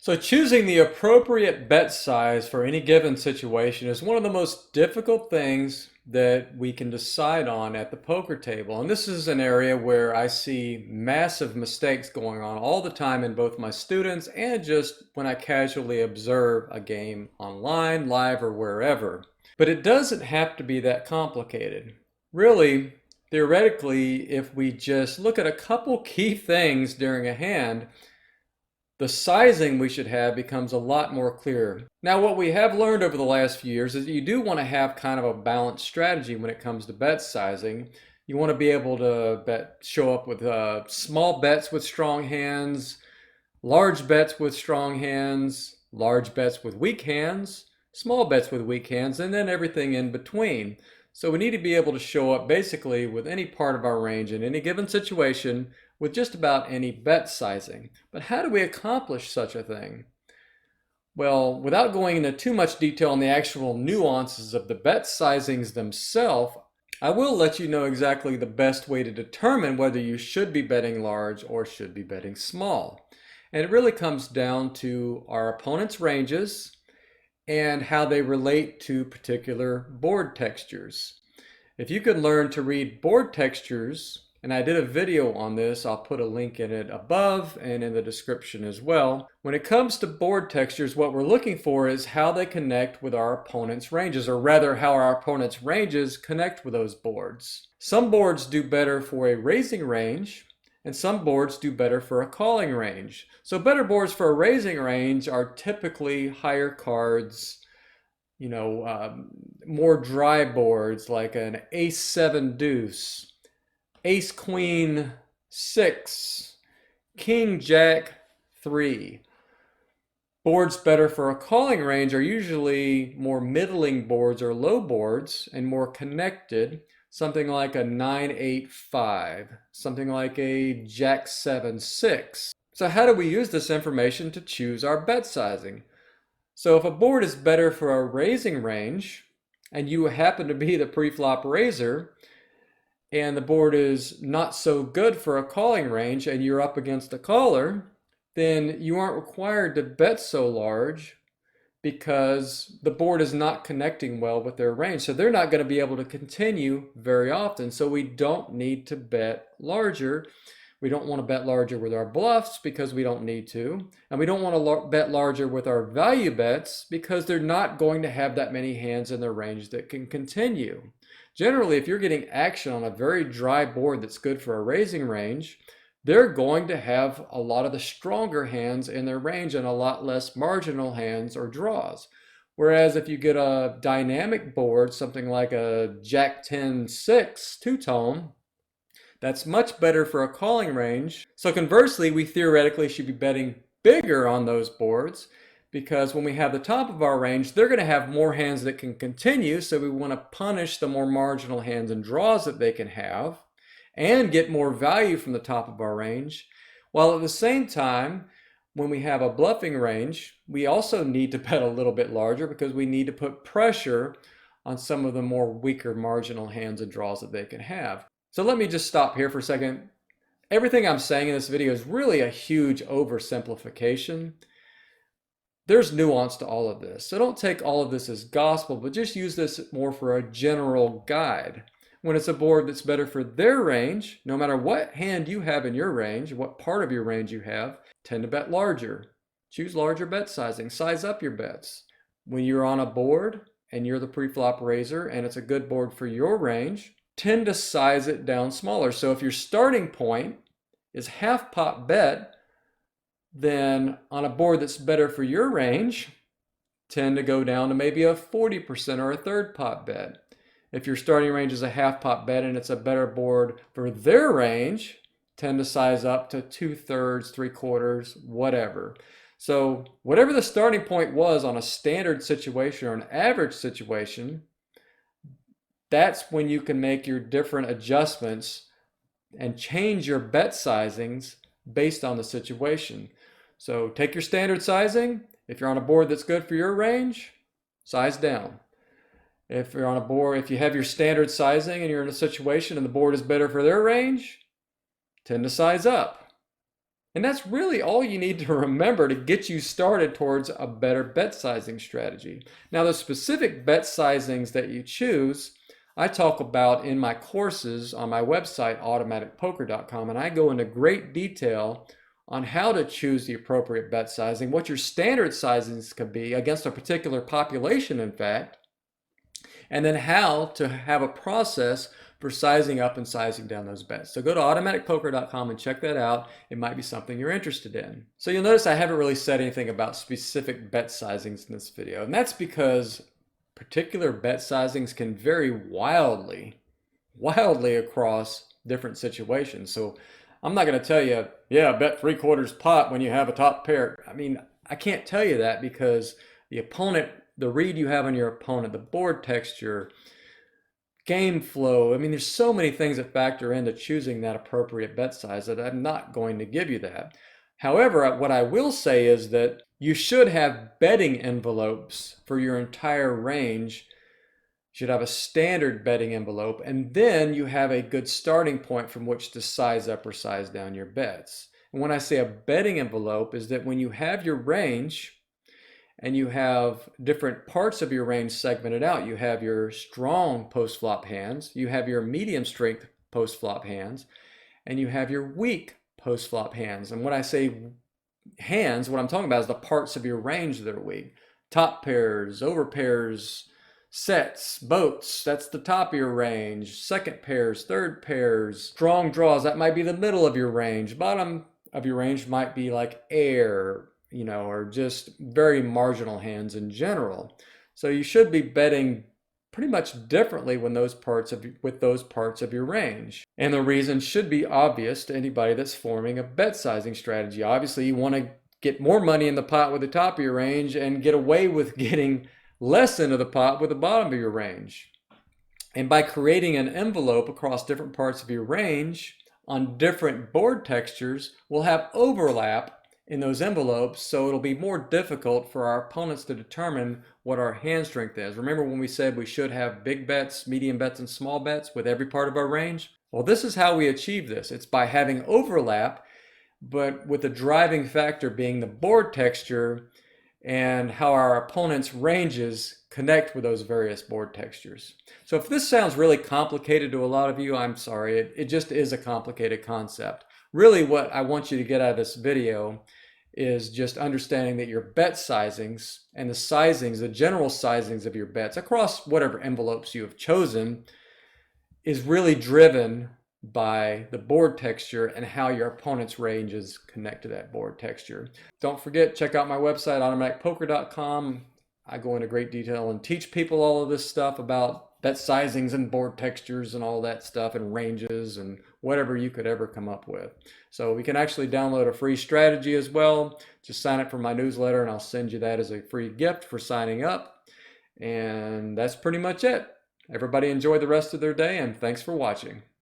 So choosing the appropriate bet size for any given situation is one of the most difficult things that we can decide on at the poker table. And this is an area where I see massive mistakes going on all the time in both my students and just when I casually observe a game online, live, or wherever. But it doesn't have to be that complicated. Really, theoretically, if we just look at a couple key things during a hand, the sizing we should have becomes a lot more clear. Now, what we have learned over the last few years is that you do want to have kind of a balanced strategy when it comes to bet sizing. You want to be able to show up with small bets with strong hands, large bets with strong hands, large bets with weak hands, small bets with weak hands, and then everything in between. So we need to be able to show up basically with any part of our range in any given situation with just about any bet sizing. But how do we accomplish such a thing? Well, without going into too much detail on the actual nuances of the bet sizings themselves, I will let you know exactly the best way to determine whether you should be betting large or should be betting small. And it really comes down to our opponent's ranges and how they relate to particular board textures. If you can learn to read board textures, and I did a video on this, I'll put a link in it above and in the description as well. When it comes to board textures, what we're looking for is how they connect with our opponent's ranges, or rather how our opponent's ranges connect with those boards. Some boards do better for a raising range, and some boards do better for a calling range. So better boards for a raising range are typically higher cards, more dry boards like an ace-7 deuce, ace-queen 6, king-jack 3. Boards better for a calling range are usually more middling boards or low boards and more connected. Something like a 9-8-5, something like a jack-7-6. So how do we use this information to choose our bet sizing? So if a board is better for a raising range, and you happen to be the pre-flop raiser, and the board is not so good for a calling range, and you're up against a caller, then you aren't required to bet so large because the board is not connecting well with their range. So they're not going to be able to continue very often. So we don't need to bet larger. We don't want to bet larger with our bluffs because we don't need to. And we don't want to bet larger with our value bets because they're not going to have that many hands in their range that can continue. Generally, if you're getting action on a very dry board that's good for a raising range, they're going to have a lot of the stronger hands in their range and a lot less marginal hands or draws. Whereas if you get a dynamic board, something like a Jack-10-6 two-tone, that's much better for a calling range. So conversely, we theoretically should be betting bigger on those boards because when we have the top of our range, they're going to have more hands that can continue. So we want to punish the more marginal hands and draws that they can have and get more value from the top of our range. While at the same time, when we have a bluffing range, we also need to bet a little bit larger because we need to put pressure on some of the more weaker marginal hands and draws that they can have. So let me just stop here for a second. Everything I'm saying in this video is really a huge oversimplification. There's nuance to all of this. So don't take all of this as gospel, but just use this more for a general guide. When it's a board that's better for their range, no matter what hand you have in your range, what part of your range you have, tend to bet larger. Choose larger bet sizing. Size up your bets. When you're on a board and you're the pre-flop raiser and it's a good board for your range, tend to size it down smaller. So if your starting point is half pot bet, then on a board that's better for your range, tend to go down to maybe a 40% or a third pot bet. If your starting range is a half pot bet and it's a better board for their range, tend to size up to 2/3, 3/4, whatever. So whatever the starting point was on a standard situation or an average situation, that's when you can make your different adjustments and change your bet sizings based on the situation. So take your standard sizing. If you're on a board that's good for your range, size down. If you're on a board, if you have your standard sizing and you're in a situation and the board is better for their range, tend to size up. And that's really all you need to remember to get you started towards a better bet sizing strategy. Now, the specific bet sizings that you choose, I talk about in my courses on my website, automaticpoker.com, and I go into great detail on how to choose the appropriate bet sizing, what your standard sizings could be against a particular population, in fact, and then how to have a process for sizing up and sizing down those bets. So go to automaticpoker.com and check that out. It might be something you're interested in. So you'll notice I haven't really said anything about specific bet sizings in this video, and that's because particular bet sizings can vary wildly across different situations. So I'm not going to tell you, yeah, bet 3/4 pot when you have a top pair. I mean, I can't tell you that because the opponent, the read you have on your opponent, the board texture, game flow. I mean, there's so many things that factor into choosing that appropriate bet size that I'm not going to give you that. However, what I will say is that you should have betting envelopes for your entire range. You should have a standard betting envelope, and then you have a good starting point from which to size up or size down your bets. And when I say a betting envelope is that when you have your range and you have different parts of your range segmented out, you have your strong post-flop hands, you have your medium strength post-flop hands, and you have your weak post-flop hands. And when I say hands, what I'm talking about is the parts of your range that are weak. Top pairs, over pairs, sets, boats, that's the top of your range. Second pairs, third pairs, strong draws, that might be the middle of your range. Bottom of your range might be like air, you know, or just very marginal hands in general. So you should be betting pretty much differently with those parts of your range. And the reason should be obvious to anybody that's forming a bet sizing strategy. Obviously, you want to get more money in the pot with the top of your range and get away with getting less into the pot with the bottom of your range. And by creating an envelope across different parts of your range on different board textures, we'll have overlap in those envelopes, so it'll be more difficult for our opponents to determine what our hand strength is. Remember when we said we should have big bets, medium bets, and small bets with every part of our range? Well, this is how we achieve this. It's by having overlap, but with the driving factor being the board texture and how our opponent's ranges connect with those various board textures. So if this sounds really complicated to a lot of you, I'm sorry. It just is a complicated concept. Really what I want you to get out of this video is just understanding that your bet sizings and the sizings, the general sizings of your bets across whatever envelopes you have chosen is really driven by the board texture and how your opponent's ranges connect to that board texture. Don't forget, check out my website, automaticpoker.com. I go into great detail and teach people all of this stuff about bet sizings and board textures and all that stuff and ranges and whatever you could ever come up with. So we can actually download a free strategy as well. Just sign up for my newsletter and I'll send you that as a free gift for signing up. And that's pretty much it. Everybody enjoy the rest of their day and thanks for watching.